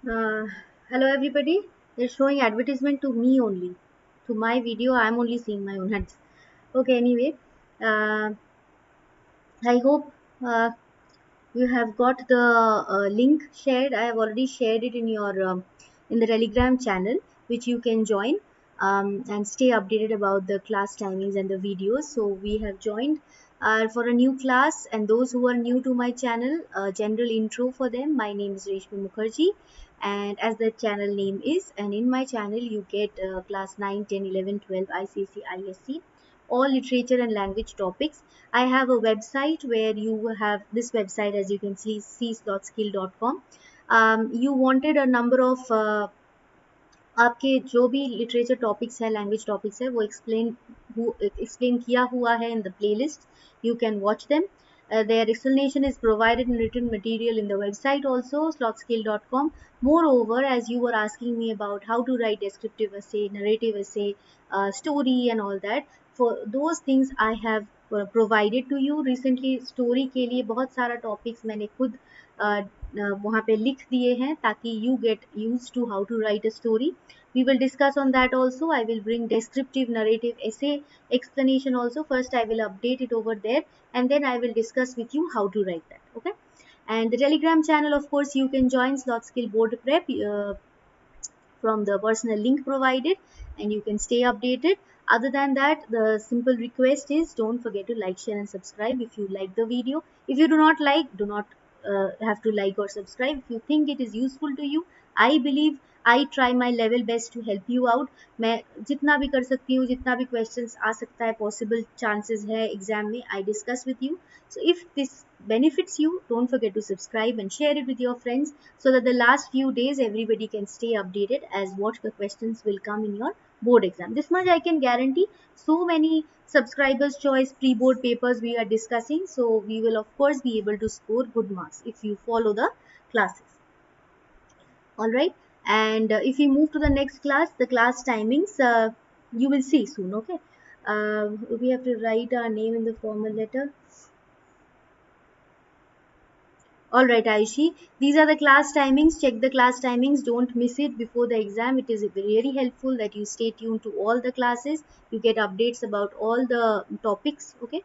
Uh, Hello everybody. They're showing advertisement to me only. To my video, I'm only seeing my own ads. Okay, anyway, uh, I hope you have got the link shared. I have already shared it in your in the Telegram channel, which you can join and stay updated about the class timings and the videos. So we have joined for a new class, and those who are new to my channel, general intro for them. My name is Reshmi Mukherjee, and as the channel name is, and in my channel you get class 9, 10, 11, 12 ICC, ISC, all literature and language topics. I have a website where you have this website, as you can see skill.com. You wanted a number of आपके जो भी literature topics है language topics है वो explain किया हुआ है in the playlist you can watch them their explanation is provided in written material in the website also slotskill.com. Moreover, as you were asking me about how to write descriptive essay, narrative essay, story and all that, for those things I have provided to you recently. Story के लिए बहुत सारा topics मैंने खुद वहाँ पे लिख दिए हैं ताकि you get used to how to write a story. We will discuss on that also. I will bring descriptive narrative essay explanation also. First I will update it over there, and then I will discuss with you how to write that. Okay, and the Telegram channel, of course, you can join Slot Skill Board Prep from the personal link provided, and you can stay updated. Other than that, the simple request is don't forget to like, share and subscribe if you like the video. If you do not like, do not have to like or subscribe. If you think it is useful to you, I believe I try my level best to help you out. मैं जितना भी कर सकती हूँ, जितना भी questions आ सकता है, possible chances है exam में, I discuss with you. So if this benefits you, don't forget to subscribe and share it with your friends, so that the last few days everybody can stay updated as what the questions will come in your board exam. This much I can guarantee. So many subscribers choice pre-board papers we are discussing, so we will of course be able to score good marks if you follow the classes. All right, and if we move to the next class, the class timings, you will see soon. Okay, we have to write our name in the formal letter. All right, Aishi, these are the class timings. Check the class timings. Don't miss it before the exam. It is very helpful that you stay tuned to all the classes. You get updates about all the topics. Okay,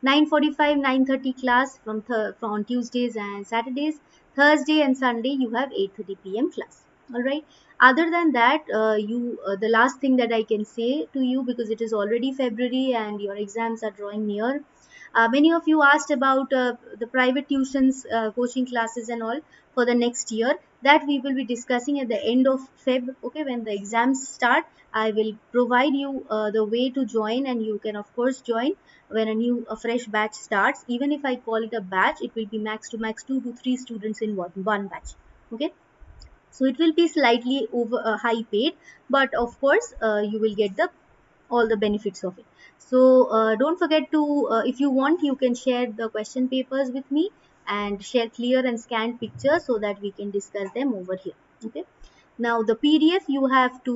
9:45, 9:30 class from on Tuesdays and Saturdays. Thursday and Sunday you have 8:30 p.m. class. All right. Other than that, the last thing that I can say to you, because it is already February and your exams are drawing near. Many of you asked about the private tuitions, coaching classes and all for the next year. That we will be discussing at the end of Feb. Okay, when the exams start, I will provide you the way to join, and you can of course join when a fresh batch starts. Even if I call it a batch, it will be max to max 2 to 3 students in one batch. Okay, so it will be slightly over high paid, but of course you will get the all the benefits of it. So don't forget to, if you want, you can share the question papers with me and share clear and scanned pictures so that we can discuss them over here. Okay, now the PDF you have to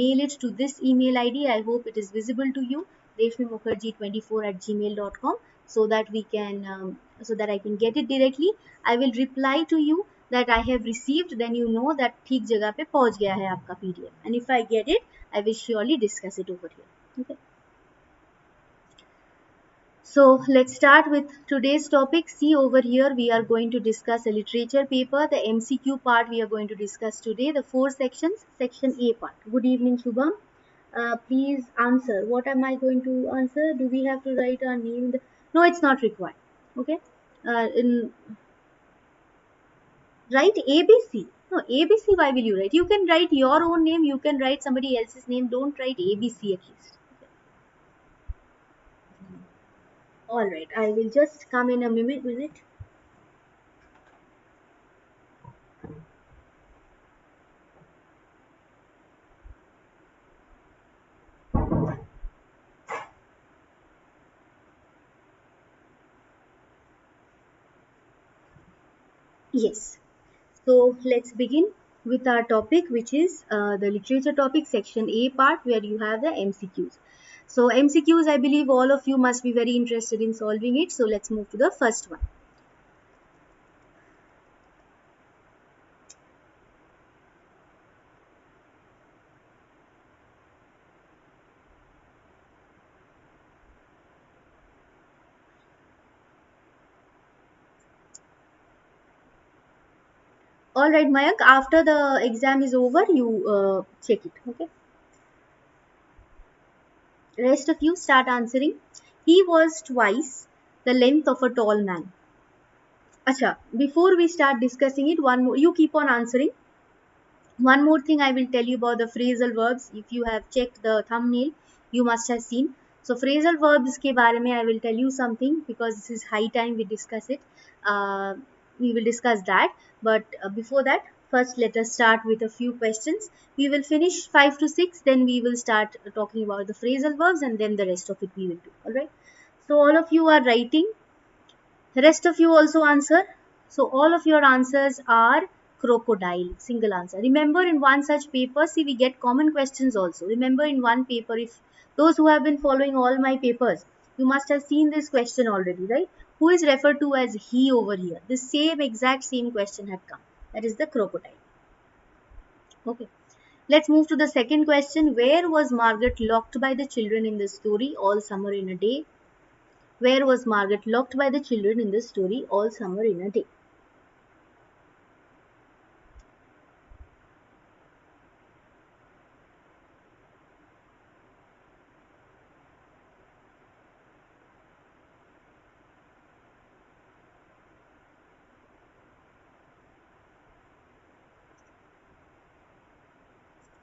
mail it to this email ID. I hope it is visible to you, reshmimukherjee24@gmail.com, so that we can so that I can get it directly. I will reply to you that I have received, then you know that ठीक जगह पे पहुंच गया है आपका PDF, and if I get it, I will surely discuss it over here. Okay. So let's start with today's topic. See over here, we are going to discuss a literature paper. The MCQ part we are going to discuss today. The 4 sections. Section A part. Good evening, Shubham. Please answer. What am I going to answer? Do we have to write our name? No, it's not required. Okay. Write ABC. No, ABC, why will you write? You can write your own name. You can write somebody else's name. Don't write ABC at least. All right, I will just come in a minute. Yes. So let's begin with our topic, which is the literature topic, section A part, where you have the MCQs. So MCQs, I believe all of you must be very interested in solving it. So let's move to the first one. All right, Mayank, after the exam is over, you check it. Okay. Rest of you start answering. He was twice the length of a tall man. Acha, before we start discussing it, one more, you keep on answering. One more thing I will tell you about the phrasal verbs. If you have checked the thumbnail, you must have seen. So phrasal verbs के बारे में I will tell you something because this is high time we discuss it. Uh, we will discuss that. But before that, first let us start with a few questions. We will finish 5 to 6, then we will start talking about the phrasal verbs and then the rest of it we will do. Alright. So all of you are writing. The rest of you also answer. So all of your answers are crocodile. Single answer. Remember in one such paper, see we get common questions also. Remember in one paper, if those who have been following all my papers, you must have seen this question already, right? Who is referred to as he over here? The same exact same question had come. That is the crocodile. Okay. Let's move to the second question. Where was Margaret locked by the children in the story all summer in a day? Where was Margaret locked by the children in the story all summer in a day?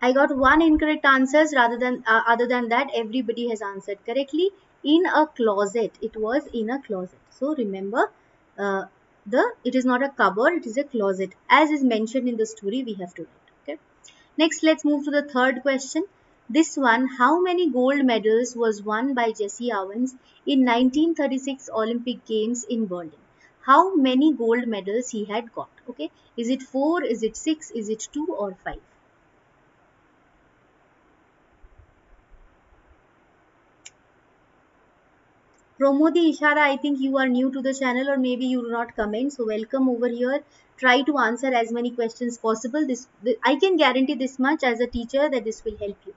I got one incorrect answers rather than other than that everybody has answered correctly. In a closet. It was in a closet. So remember, uh, the it is not a cupboard. It is a closet. As is mentioned in the story, we have to write. Okay. Next, let's move to the third question. This one: how many gold medals was won by Jesse Owens in 1936 Olympic Games in Berlin? How many gold medals he had got? Okay. Is it 4? Is it 6? Is it 2 or 5? Promodi Ishara, I think you are new to the channel or maybe you do not comment. So welcome over here. Try to answer as many questions possible. I can guarantee this much as a teacher that this will help you.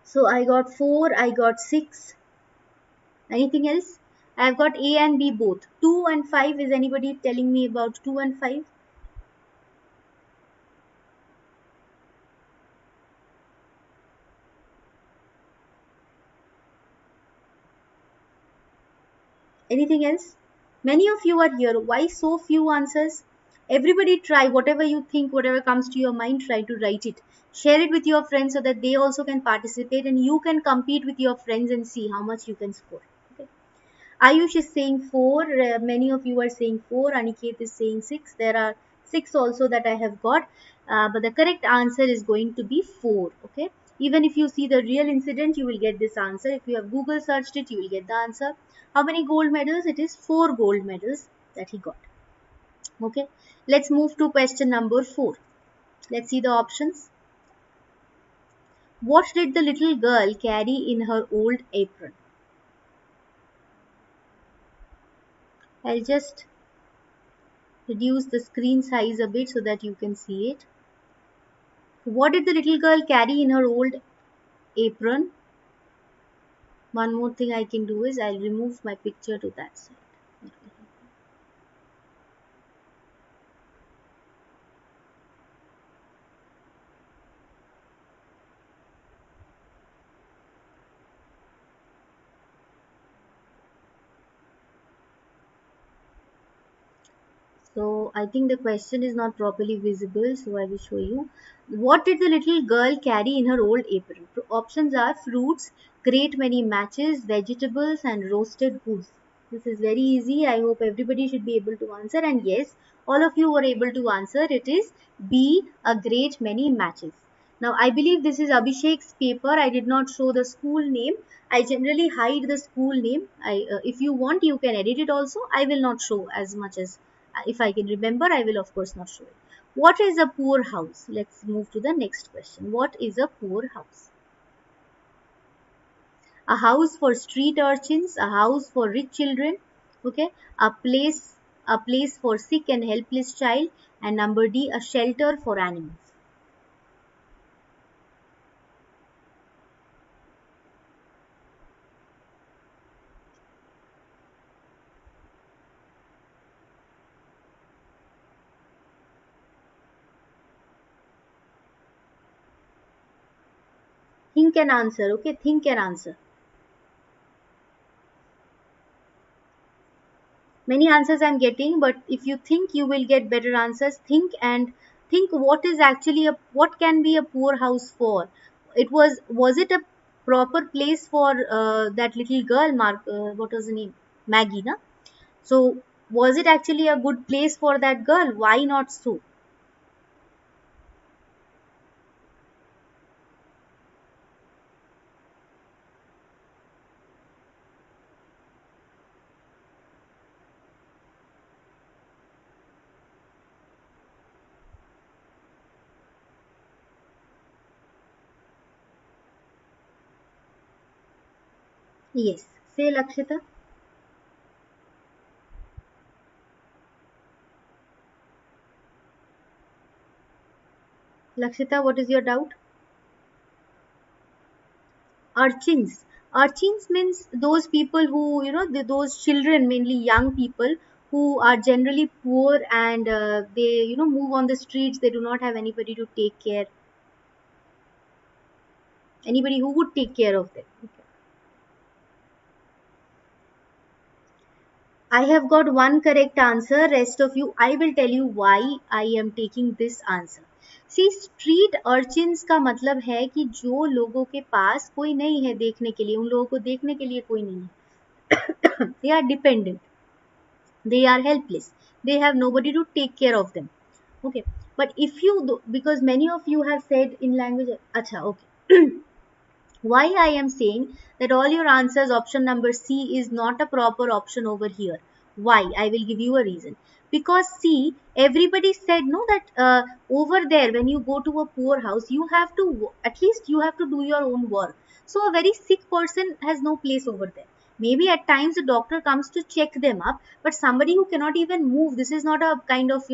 So I got 4, I got 6. Anything else? I've got A and B both. 2 and 5. Is anybody telling me about 2 and 5? Anything else? Many of you are here. Why so few answers? Everybody try whatever you think, whatever comes to your mind, try to write it. Share it with your friends so that they also can participate and you can compete with your friends and see how much you can score. Okay. Ayush is saying 4. Many of you are saying 4. Aniket is saying 6. There are 6 also that I have got. But the correct answer is going to be 4. Okay. Even if you see the real incident, you will get this answer. If you have Google searched it, you will get the answer. How many gold medals? It is 4 gold medals that he got. Okay. Let's move to question number 4. Let's see the options. What did the little girl carry in her old apron? I'll just reduce the screen size a bit so that you can see it. What did the little girl carry in her old apron? One more thing I can do is I'll remove my picture to that side. So I think the question is not properly visible, so I will show you. What did the little girl carry in her old apron? Options are fruits, great many matches, vegetables, and roasted goods. This is very easy. I hope everybody should be able to answer. And yes, all of you were able to answer. It is B, a great many matches. Now I believe this is Abhishek's paper. I did not show the school name. I generally hide the school name. If you want, you can edit it also. I will not show as much as if I can remember, I will of course not show it. What is a poor house? Let's move to the next question. What is a poor house? A house for street urchins, a house for rich children, okay, a place for sick and helpless child, and number D, a shelter for animals. Think and answer. Okay, think and answer. Many answers I'm getting, but if you think, you will get better answers. Think and think what is actually a, what can be a poor house for. Was it a proper place for that little girl, Mark, what was the name, Maggie, na? So was it actually a good place for that girl? Why not so? Yes, say Lakshita. Lakshita, what is your doubt? Urchins. Urchins means those people who, those children, mainly young people, who are generally poor, and they, move on the streets. They do not have anybody to take care, anybody who would take care of them. Okay. I have got one correct answer. Rest of you, I will tell you why I am taking this answer. See, street urchins का मतलब है कि जो लोगों के पास कोई नहीं है देखने के लिए, उन लोगों को देखने के लिए कोई नहीं है. They are dependent, they are helpless, they have nobody to take care of them. Okay, but if you do, because many of you have said in language, acha, okay. Why I am saying that all your answers option number C is not a proper option over here. Why? I will give you a reason. Because see, everybody said no that over there when you go to a poor house, you have to, at least you have to do your own work. So a very sick person has no place over there. Maybe at times the doctor comes to check them up, but somebody who cannot even move, this is not a kind of,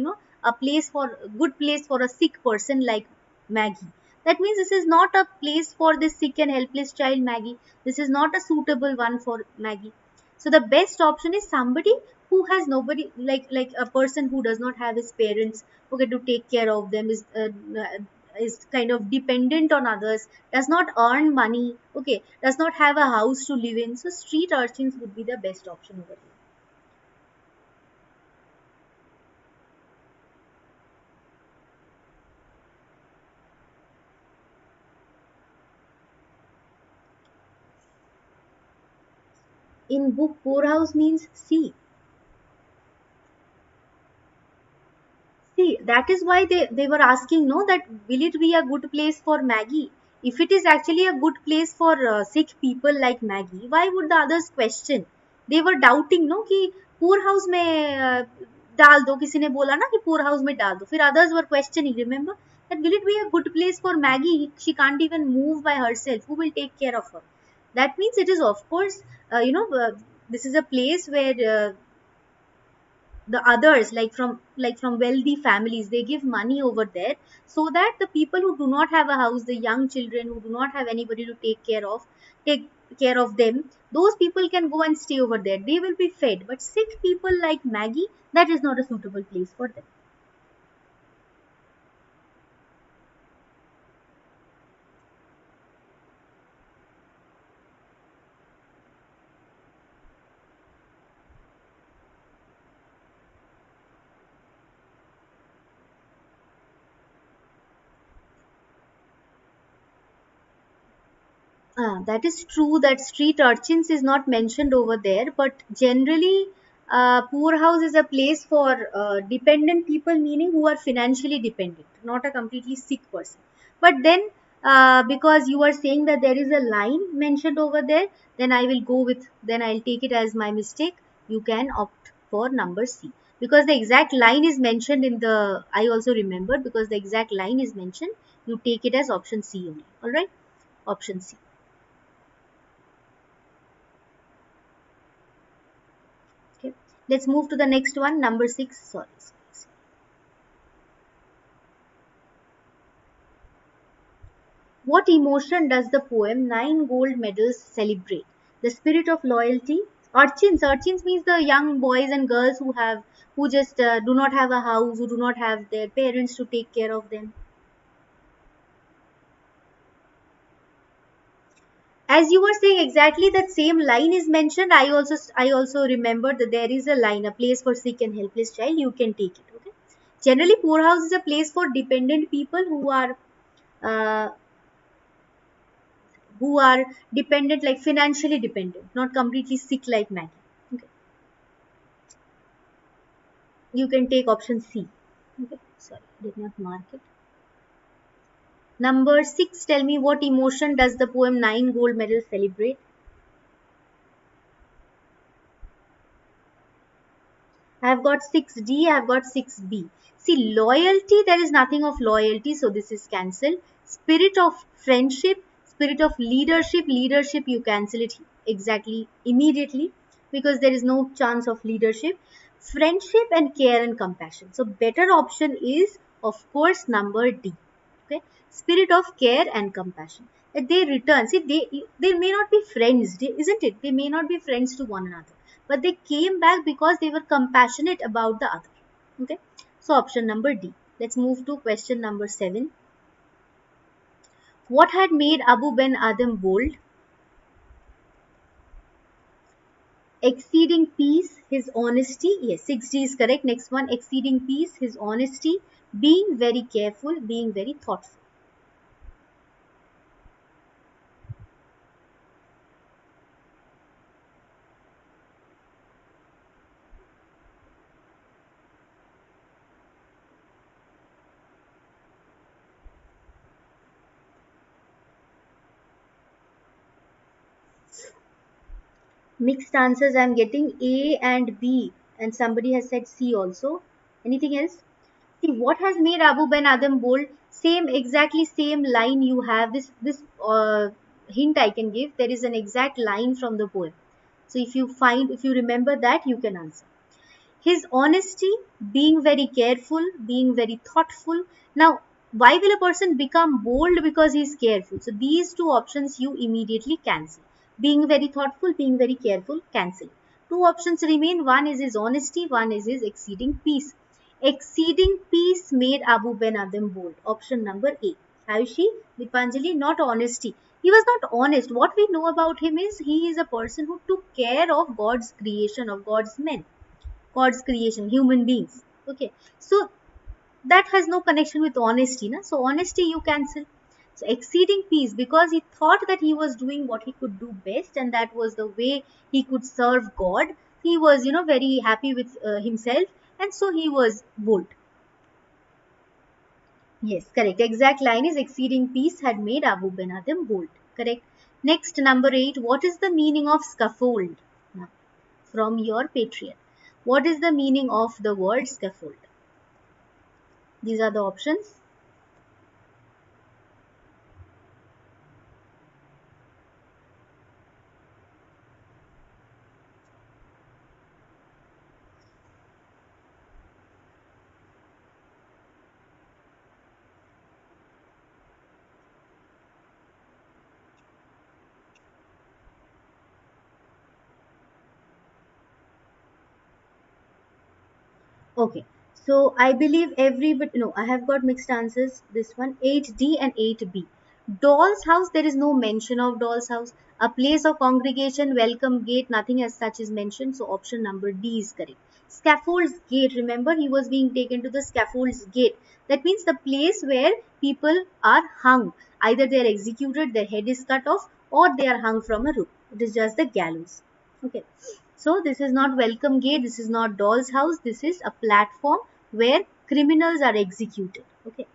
a place for, good place for a sick person like Maggie. That means this is not a place for this sick and helpless child, Maggie. This is not a suitable one for Maggie. So the best option is somebody who has nobody, like a person who does not have his parents, okay, to take care of them, is kind of dependent on others, does not earn money, okay, does not have a house to live in. So street urchins would be the best option over here. In book, poorhouse means sea. See, that is why they were asking, no, that will it be a good place for Maggie? If it is actually a good place for sick people like Maggie, why would the others question? They were doubting, no, कि poor house में डाल दो, किसी ने बोला ना कि poor house में डाल दो. फिर others were questioning, remember? That will it be a good place for Maggie? She can't even move by herself. Who will take care of her? That means it is, of course, this is a place where the others, like from wealthy families, they give money over there, so that the people who do not have a house, the young children who do not have anybody to take care of them, those people can go and stay over there. They will be fed. But sick people like Maggie, that is not a suitable place for them. That is true that street urchins is not mentioned over there, but generally, poorhouse is a place for dependent people, meaning who are financially dependent, not a completely sick person. But then, because you are saying that there is a line mentioned over there, then I will go with, then I'll take it as my mistake. You can opt for number C. Because the exact line is mentioned in the, I also remembered, because the exact line is mentioned, you take it as option C only. Alright? Option C. Okay, let's move to the next one, number six. Sorry. What emotion does the poem Nine Gold Medals celebrate? The spirit of loyalty. Urchins. Urchins means the young boys and girls who just do not have a house, who do not have their parents to take care of them. as you were saying exactly that same line is mentioned, I also remember that there is a line, a place for sick and helpless child, you can take it. Okay, generally poorhouse is a place for dependent people uh, who are dependent, like financially dependent, not completely sick like Maggie. Okay, you can take option C. Okay, sorry, did not mark it. Number 6, tell me what emotion does the poem 9 gold medals celebrate? I've got 6D, I've got 6B. See, loyalty, there is nothing of loyalty, so this is cancelled. Spirit of friendship, spirit of leadership, leadership, you cancel it exactly immediately because there is no chance of leadership. Friendship and care and compassion. So, better option is, of course, number D. Okay, spirit of care and compassion. That they return. See, they may not be friends, isn't it? They may not be friends to one another, but they came back because they were compassionate about the other. Okay, so option number D. Let's move to question number 7. What had made Abu Ben Adam bold? Exceeding peace, his honesty. Yes, 6D is correct. Next one, exceeding peace, his honesty, being very careful, being very thoughtful. Mixed answers I'm getting, A and B, and somebody has said C also. Anything else? See, what has made Abu Ben Adam bold? Same, exactly same line you have. This hint I can give. There is an exact line from the poem. So if you remember that, you can answer. His honesty, being very careful, being very thoughtful. Now, why will a person become bold? Because he is careful. So these two options you immediately cancel. Being very thoughtful, being very careful, cancel. Two options remain. One is his honesty, one is his exceeding peace. Exceeding peace made Abu Ben Adam bold. Option number A. Ayushi, Dipanjali, not honesty. He was not honest. What we know about him is he is a person who took care of God's creation, of God's men, God's creation, human beings. Okay, so that has no connection with honesty. Na? So honesty you cancel. So exceeding peace, because he thought that he was doing what he could do best, and that was the way he could serve God. He was, very happy with himself, and so he was bold. Yes, correct. Exact line is exceeding peace had made Abu Ben Adam bold. Correct. Next, number 8. What is the meaning of scaffold? Now, from your Patreon. What is the meaning of the word scaffold? These are the options. Okay. So I believe everybody, no, I have got mixed answers. This one, 8D and 8B. Doll's house, there is no mention of doll's house. A place of congregation, welcome gate, nothing as such is mentioned. So option number D is correct. Scaffold's gate, remember he was being taken to the scaffold's gate. That means the place where people are hung. Either they are executed, their head is cut off, or they are hung from a roof. It is just the gallows. Okay. So this is not welcome gate, this is not doll's house, this is a platform where criminals are executed. Okay.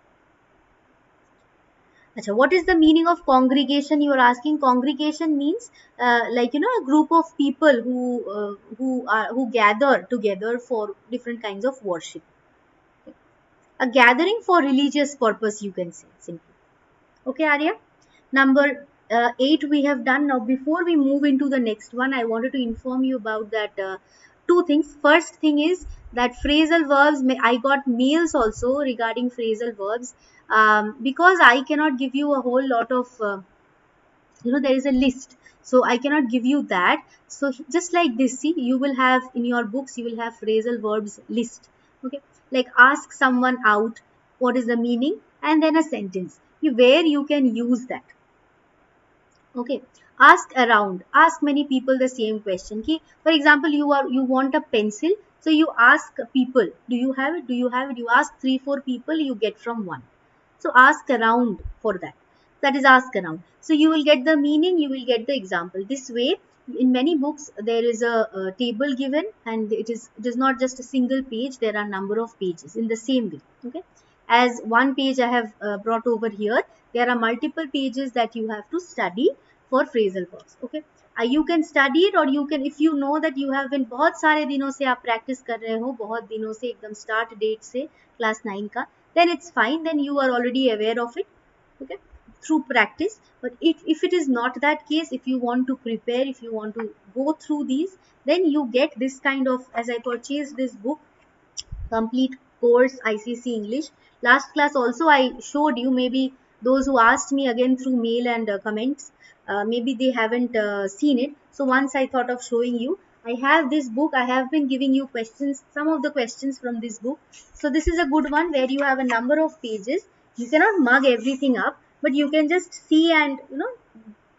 Achha, what is the meaning of congregation? You are asking. Congregation means like a group of people who gather together for different kinds of worship. A gathering for religious purpose, you can say simply. Okay, Arya. Number 8 we have done. Now before we move into the next one, I wanted to inform you about that two things. First thing is that phrasal verbs, I got mails also regarding phrasal verbs, because I cannot give you a whole lot of there is a list, so I cannot give you that. So just like this, see, you will have in your books, you will have phrasal verbs list. Okay, like ask someone out, what is the meaning, and then a sentence where you can use that. Okay, ask around, ask many people the same question. Ki, for example, you want a pencil, so you ask people, do you have it? Do you have it? You ask three, four people, you get from one. So ask around for that. That is ask around. So you will get the meaning, you will get the example. This way, in many books, there is a table given, and it is not just a single page. There are number of pages in the same way. Okay, as one page I have brought over here, there are multiple pages that you have to study for phrasal verbs. Okay, you can study it, or you can, if you know that you have been बहुत सारे दिनों से आप practice कर रहे हो, बहुत दिनों से एकदम start date से class 9 का, then it's fine, then you are already aware of it. Okay, through practice. But if it is not that case, if you want to prepare, if you want to go through these, then you get this kind of, as I purchased this book, complete course ICC English. Last class also I showed you, maybe those who asked me again through mail and comments, maybe they haven't seen it. So once I thought of showing you, I have this book. I have been giving you questions, some of the questions from this book. So this is a good one where you have a number of pages. You cannot mug everything up, but you can just see and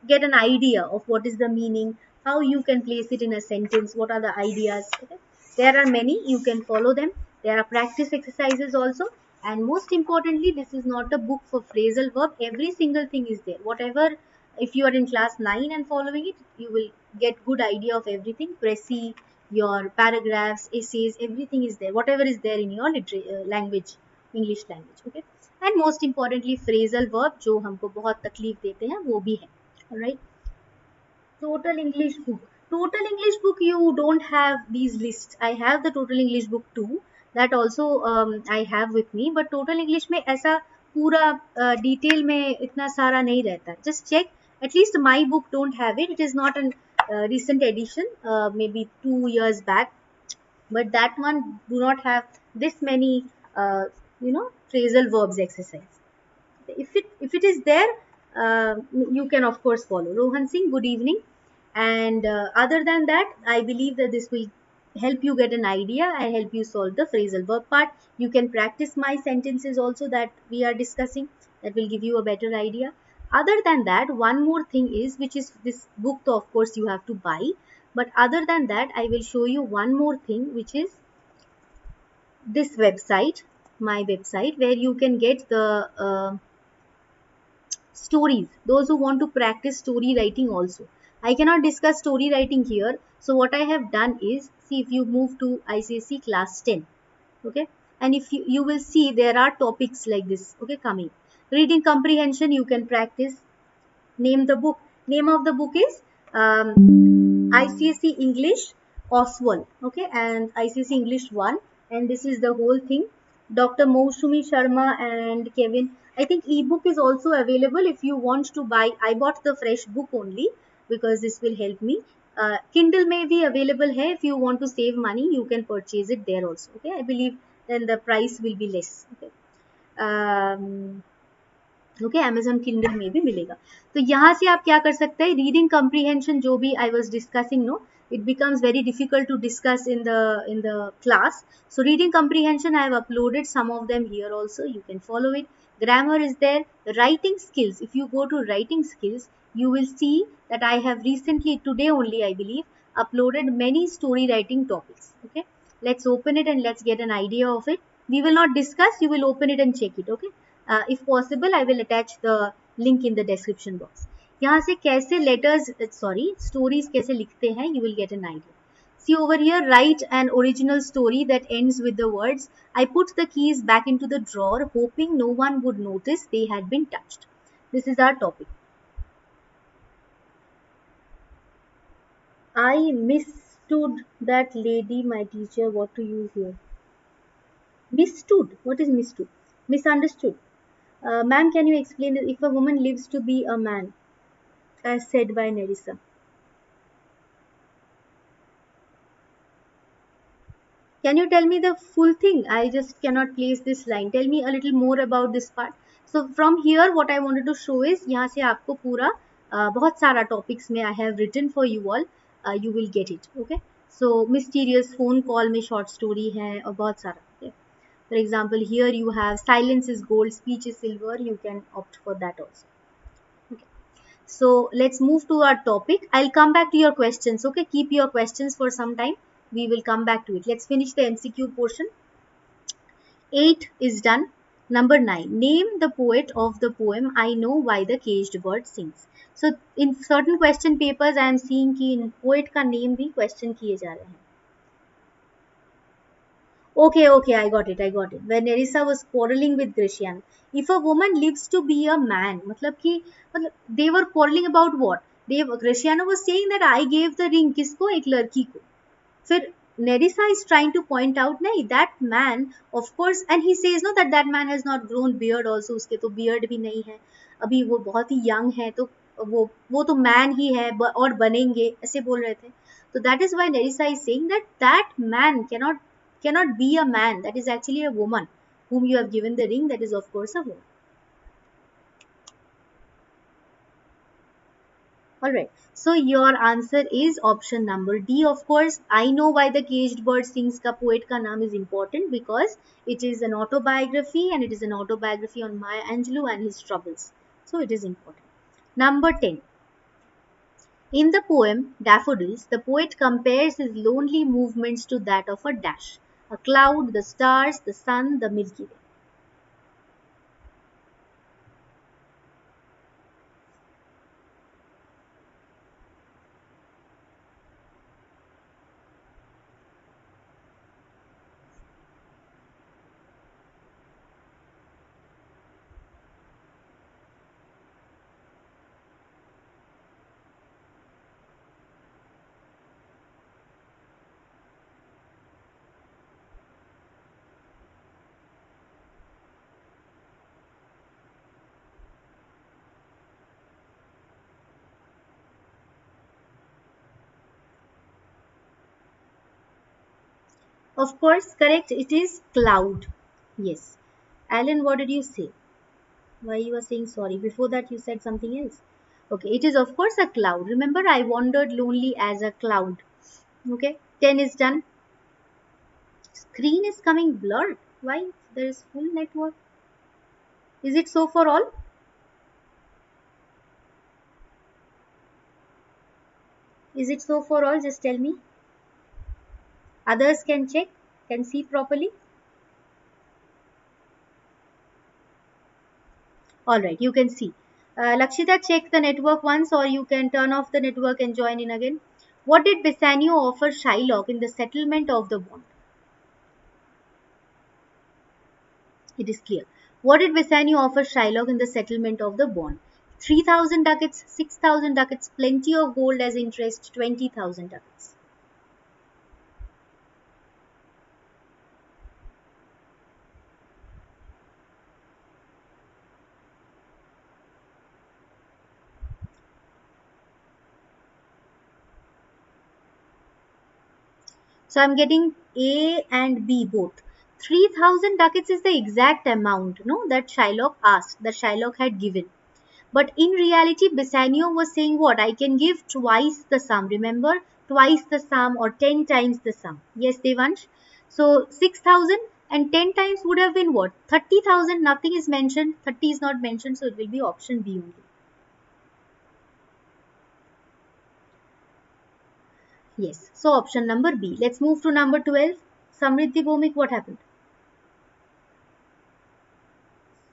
get an idea of what is the meaning, how you can place it in a sentence, what are the ideas. Okay, there are many, you can follow them. There are practice exercises also, and most importantly, this is not a book for phrasal verb. Every single thing is there, whatever. If you are in class 9 and following it, you will get good idea of everything. Presi, your paragraphs, essays, everything is there, whatever is there in your language, English language. Okay, and most importantly, phrasal verb जो हमको बहुत तकलीफ देते हैं वो भी है. All right. Total English book. Total English book, you don't have these lists. I have the Total English book too. That also I have with me. But Total English में ऐसा पूरा detail में इतना सारा नहीं रहता. Just check. At least my book don't have it. It is not a recent edition. Maybe 2 years back. But that one do not have this many phrasal verbs exercise. If it is there, you can of course follow. Rohan Singh, good evening. And other than that, I believe that this will help you get an idea and help you solve the phrasal verb part. You can practice my sentences also that we are discussing. That will give you a better idea. Other than that, one more thing is, which is this book, though of course you have to buy. But other than that, I will show you one more thing, which is this website, my website, where you can get the stories, those who want to practice story writing also. I cannot discuss story writing here, so what I have done is, see, if you move to ICC class 10, okay, and if you will see there are topics like this, okay, coming. Reading comprehension, you can practice. Name the book. Name of the book is ICSE English Oswald, okay, and ICSE English 1, and this is the whole thing. Dr. Moushumi Sharma and Kevin. I think ebook is also available if you want to buy. I bought the fresh book only because this will help me. Kindle may be available here. If you want to save money, you can purchase it there also. Okay, I believe then the price will be less. Okay. Okay, Amazon Kindle में भी मिलेगा. तो यहाँ से आप क्या कर सकते हैं, रीडिंग कम्प्रीहेंशन जो भी I was discussing, no, it becomes very difficult to discuss in the class. So reading comprehension, I have uploaded some of them here also, you can follow it. Grammar is there. Writing skills, if you go to writing skills, you will see that I have recently, today only I believe, uploaded many story writing topics. Okay, let's open it and let's get an idea of it. We will not discuss, you will open it and check it. Okay, if possible I will attach the link in the description box. यहाँ से कैसे letters, sorry, stories कैसे लिखते हैं, you will get an idea. See over here, write an original story that ends with the words, I put the keys back into the drawer hoping no one would notice they had been touched. This is our topic. I mistood that lady, my teacher. What to use here? Mistood. What is mistood? Misunderstood. Ma'am, can you explain that if a woman lives to be a man, as said by Nerissa? Can you tell me the full thing? I just cannot place this line. Tell me a little more about this part. So from here, what I wanted to show is, यहाँ से आपको पूरा बहुत सारा topics में I have written for you all. You will get it. Okay. So mysterious phone call में short story है और बहुत सारा. Okay. For example, here you have silence is gold, speech is silver. You can opt for that also. Okay. So let's move to our topic. I'll come back to your questions. Okay, keep your questions for some time. We will come back to it. Let's finish the MCQ portion. 8 is done. Number 9. Name the poet of the poem I Know Why the Caged Bird Sings. So in certain question papers I am seeing कि in poet का name भी question किए जा रहे हैं. Okay, I got it. When Nerissa was quarreling with Grecian, if a woman lives to be a man, मतलब they were quarreling about what? Greciano was saying that I gave the ring किसको? एक लड़की को. फिर Nerissa is trying to point out नहीं that man of course and he says no that man has not grown beard also उसके तो beard भी नहीं है अभी वो बहुत ही young है तो वो तो man ही है और बनेंगे ऐसे बोल रहे थे तो that is why Nerissa is saying that man cannot be a man, that is actually a woman whom you have given the ring, that is of course a woman. Alright, so your answer is option number D. Of course, I know why the caged bird sings का poet का नाम is important because it is an autobiography and it is an autobiography on Maya Angelou and his troubles. So it is important. Number 10. In the poem Daffodils, the poet compares his lonely movements to that of a dash, a cloud, the stars, the sun, the Milky Way. Of course, correct. It is cloud. Yes. Alan, what did you say? Why you were saying sorry? Before that, you said something else. Okay, it is of course a cloud. Remember, I wandered lonely as a cloud. Okay, 10 is done. Screen is coming blurred. Why? There is full network. Is it so for all? Is it so for all? Just tell me. Others can check, can see properly. Alright, you can see. Lakshita, check the network once or you can turn off the network and join in again. What did Bassanio offer Shylock in the settlement of the bond? It is clear. What did Bassanio offer Shylock in the settlement of the bond? 3,000 ducats, 6,000 ducats, plenty of gold as interest, 20,000 ducats. So I'm getting A and B both. 3,000 ducats is the exact amount that Shylock asked, that Shylock had given. But in reality, Bassanio was saying what? I can give twice the sum. Remember? Twice the sum or 10 times the sum. Yes, Devansh? So 6,000 and 10 times would have been what? 30,000. Nothing is mentioned. 30 is not mentioned. So it will be option B only. Yes. So option number B. Let's move to number 12. Samriddhi Bhomik, what happened?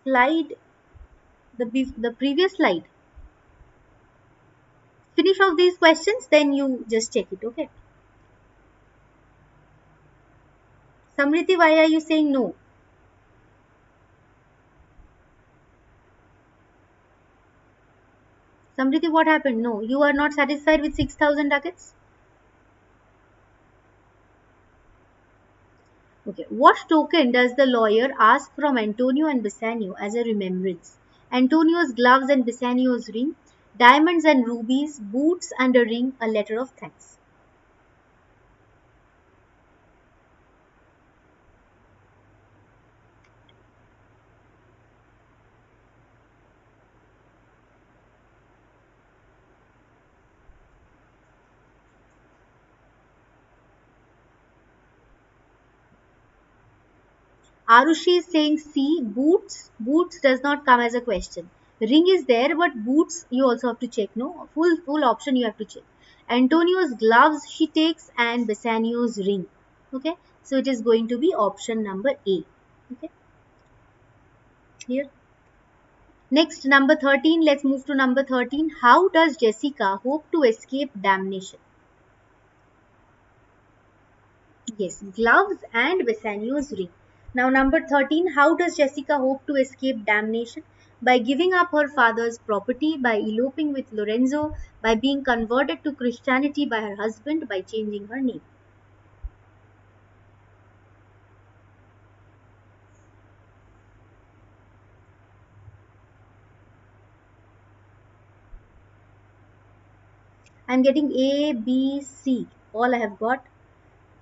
Slide, the previous slide. Finish off these questions, then you just check it, okay? Samriddhi, why are you saying no? Samriddhi, what happened? No, you are not satisfied with 6,000 ducats? Okay, what token does the lawyer ask from Antonio and Bassanio as a remembrance? Antonio's gloves and Bassanio's ring, diamonds and rubies, boots and a ring, a letter of thanks. Arushi is saying C, boots. Boots does not come as a question. Ring is there, but boots you also have to check. No, full option you have to check. Antonio's gloves she takes, and Bassanio's ring. Okay, so it is going to be option number A. Okay, here. Next, number 13. Let's move to number 13. How does Jessica hope to escape damnation? Yes, gloves and Bassanio's ring. Now, number 13. How does Jessica hope to escape damnation? By giving up her father's property, by eloping with Lorenzo, by being converted to Christianity by her husband, by changing her name. I'm getting A, B, C. All I have got.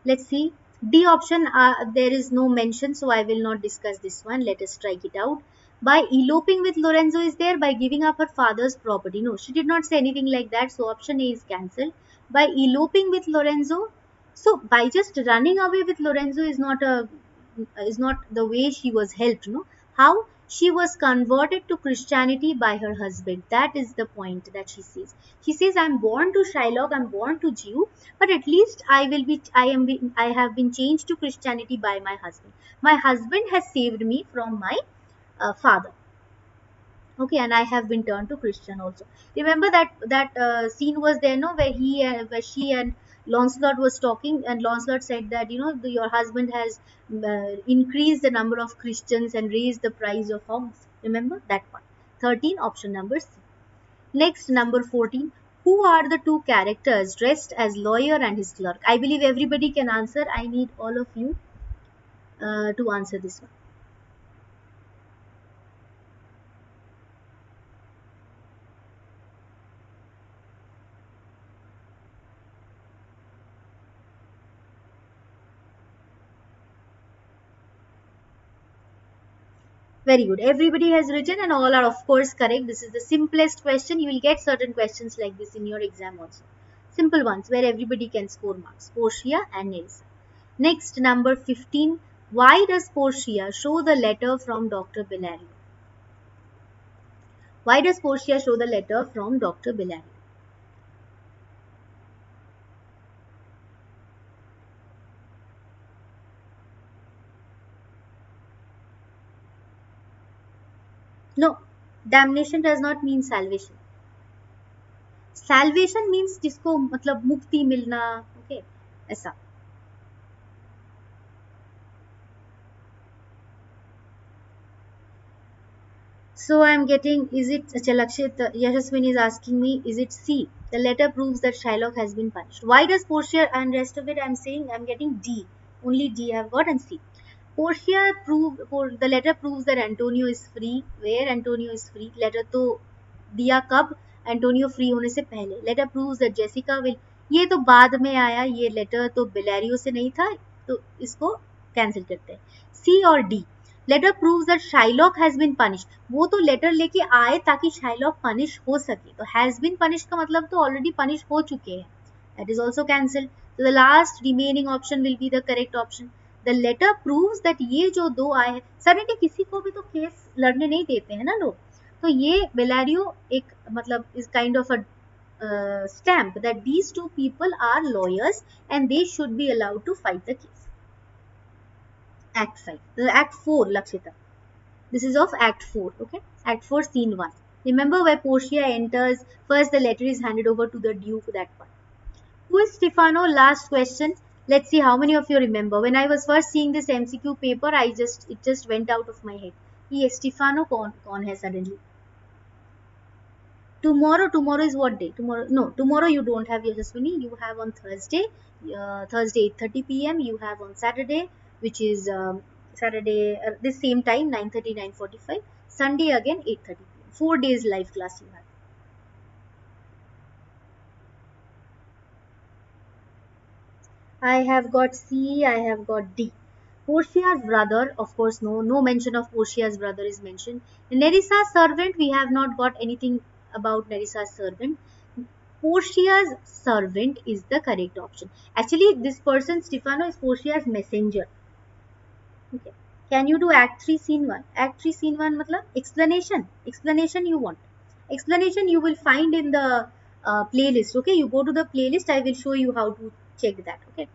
Let's see. D option, there is no mention, so I will not discuss this one. Let us strike it out. By eloping with Lorenzo is there, by giving up her father's property. No, she did not say anything like that, so option A is cancelled. By eloping with Lorenzo, so by just running away with Lorenzo is not the way she was helped. No, how she was converted to Christianity by her husband. That is the point that she says. She says, "I'm born to Shylock, I'm born to Jew, but at least I have been changed to Christianity by my husband. My husband has saved me from my father. Okay, and I have been turned to Christian also." Remember that scene was there, no, where she and Lancelot was talking, and Lancelot said that, your husband has increased the number of Christians and raised the price of homes. Remember that one. 13, option number C. Next, number 14. Who are the two characters dressed as lawyer and his clerk? I believe everybody can answer. I need all of you to answer this one. Very good. Everybody has written and all are of course correct. This is the simplest question. You will get certain questions like this in your exam also. Simple ones where everybody can score marks. Portia and Nelson. Next, number 15. Why does Portia show the letter from Dr. Bellario? Why does Portia show the letter from Dr. Bellario? No, damnation does not mean salvation. Salvation means जिसको मतलब मुक्ति मिलना, okay, ऐसा. So I'm getting, is it Chalakshit? Yashaswini is asking me, is it C? The letter proves that Shylock has been punished. Why does Portia and rest of it? I'm saying I'm getting D. Only D I've got and C. The letter proves that Antonio is free. Where Antonio is free? Letter तो दिया कब? Antonio free होने से पहले. Letter proves that Jessica will, ये तो बाद में आया, ये लेटर तो बेलारियो से नहीं था, तो इसको कैंसिल करते हैं. सी और D. Letter proves that Shylock has been punished. वो तो लेटर लेके आए ताकि शाइलॉक पनिश हो सके, तो हैज बीन पनिश्ड का मतलब तो ऑलरेडी पनिश हो चुके हैं. That is also cancelled. So the last remaining option will be the correct option. The letter proves that ये जो दो आए हैं, सडनली किसी को भी तो केस लड़ने नहीं देते हैं ना लोग, तो ये बेलारियो एक मतलब is kind of a stamp that these two people are lawyers and they should be allowed to fight the case. Act 5, Act 4, Lakshita. This is of Act 4, okay? Act 4, Scene 1. Remember where Portia enters, first the letter is handed over to the Duke, that one. Who is Stefano? Last question. Let's see how many of you remember. When I was first seeing this MCQ paper, it just went out of my head. Yes, Stefano कौन है suddenly? Tomorrow is what day? Tomorrow you don't have Yashaswini. You have on Thursday. Thursday 8:30 p.m. You have on Saturday, which is Saturday this same time 9:30 9:45. Sunday again 8:30 p.m. 4 days live class you have. I have got C. I have got D. Portia's brother, of course, no mention of Portia's brother is mentioned. Nerissa's servant, we have not got anything about Nerissa's servant. Portia's servant is the correct option. Actually, this person, Stefano, is Portia's messenger. Okay. Can you do act 3 scene 1? Act 3 scene 1 matlab explanation you want. Explanation you will find in the playlist. Okay, you go to the playlist, I will show you how to check that. Okay,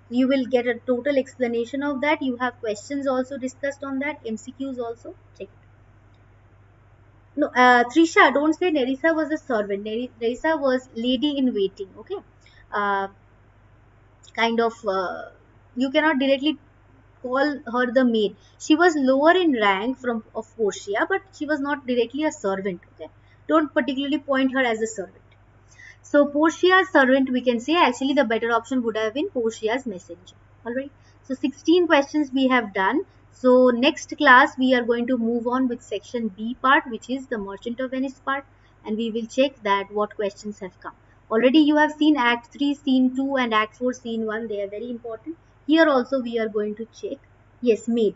you will get a total explanation of that. You have questions also discussed on that, MCQs also. Check it. No, Trisha, don't say Nerissa was a servant. Nerissa was lady in waiting. Okay, uh, kind of. You cannot directly call her the maid. She was lower in rank from of Portia, but she was not directly a servant. Okay, don't particularly point her as a servant. So Portia's servant, we can say, actually the better option would have been Portia's messenger. Alright. So 16 questions we have done. So next class we are going to move on with section B part, which is the Merchant of Venice part, and we will check that what questions have come. Already you have seen Act 3, Scene 2 and Act 4, Scene 1. They are very important. Here also we are going to check. Yes, maid.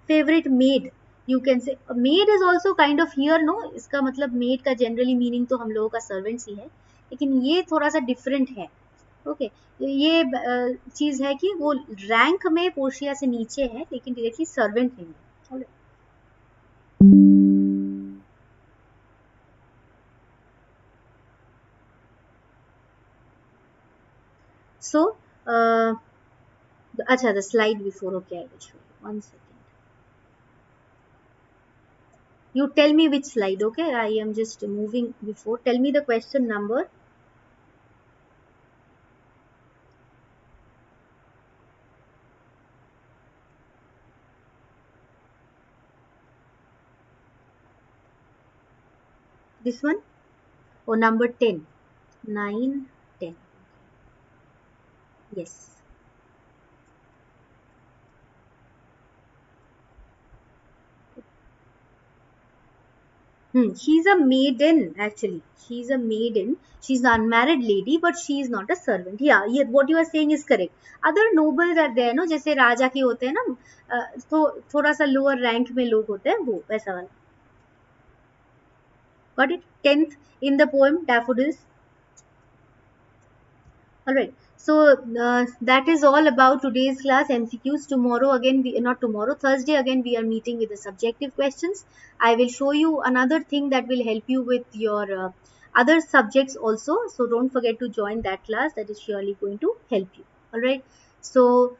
Favorite maid, you can say maid is also kind of here, no, इसका मतलब maid का generally meaning तो हम लोगों का servants ही है, लेकिन ये थोड़ा सा different है. ओके, ये चीज है कि वो रैंक में पोर्शिया से नीचे है लेकिन डायरेक्टली सर्वेंट नहीं है. सो अच्छा, the slide before. Okay, I will show you. 1 second. You tell me which slide. Okay, I am just moving before. Tell me the question number. This one? Oh, number 10. 9, 10. Yes. She's a maiden, actually. She's a maiden. She's an unmarried lady, but she is not a servant. Yeah, what you are saying is correct. Other nobles are there, no? जैसे राजा के होते हैं ना, तो थोड़ा सा lower rank में लोग होते हैं, वो वैसा वाला. Got it? 10th in the poem Daffodils. Alright, so that is all about today's class MCQs. Tomorrow again, not tomorrow, Thursday again we are meeting with the subjective questions. I will show you another thing that will help you with your other subjects also. So don't forget to join that class. That is surely going to help you. Alright, so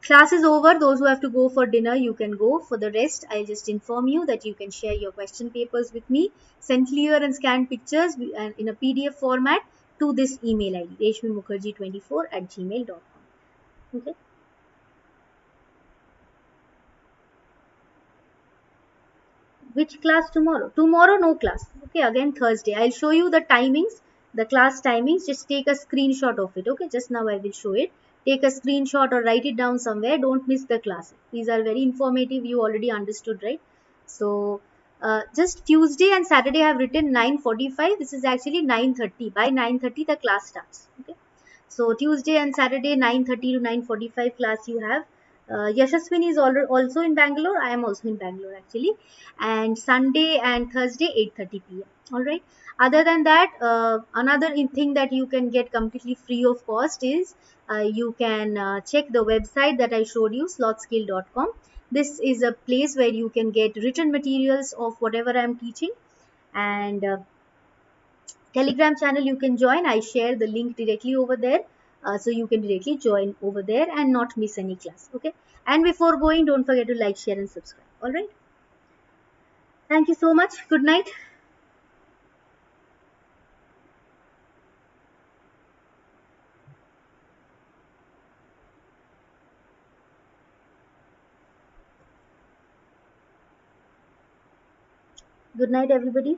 class is over. Those who have to go for dinner, you can go. For the rest, I'll just inform you that you can share your question papers with me. Send clear and scanned pictures in a PDF format to this email ID, reshmimukherjee24@gmail.com. Okay. Which class tomorrow? Tomorrow, no class. Okay, again Thursday. I'll show you the timings, the class timings. Just take a screenshot of it. Okay, just now I will show it. Take a screenshot or write it down somewhere. Don't miss the class. These are very informative. You already understood, right? So, just Tuesday and Saturday I have written 9:45. This is actually 9:30. By 9:30 the class starts. Okay. So Tuesday and Saturday 9:30 to 9:45 class you have. Yashaswini is also in Bangalore. I am also in Bangalore actually. And Sunday and Thursday 8:30 p.m. All right. Other than that, another thing that you can get completely free of cost is you can check the website that I showed you, slothskill.com. This is a place where you can get written materials of whatever I am teaching, and Telegram channel you can join. I share the link directly over there, so you can directly join over there and not miss any class. Okay, and before going, don't forget to like, share and subscribe. All right, thank you so much. Good night. Good night, everybody.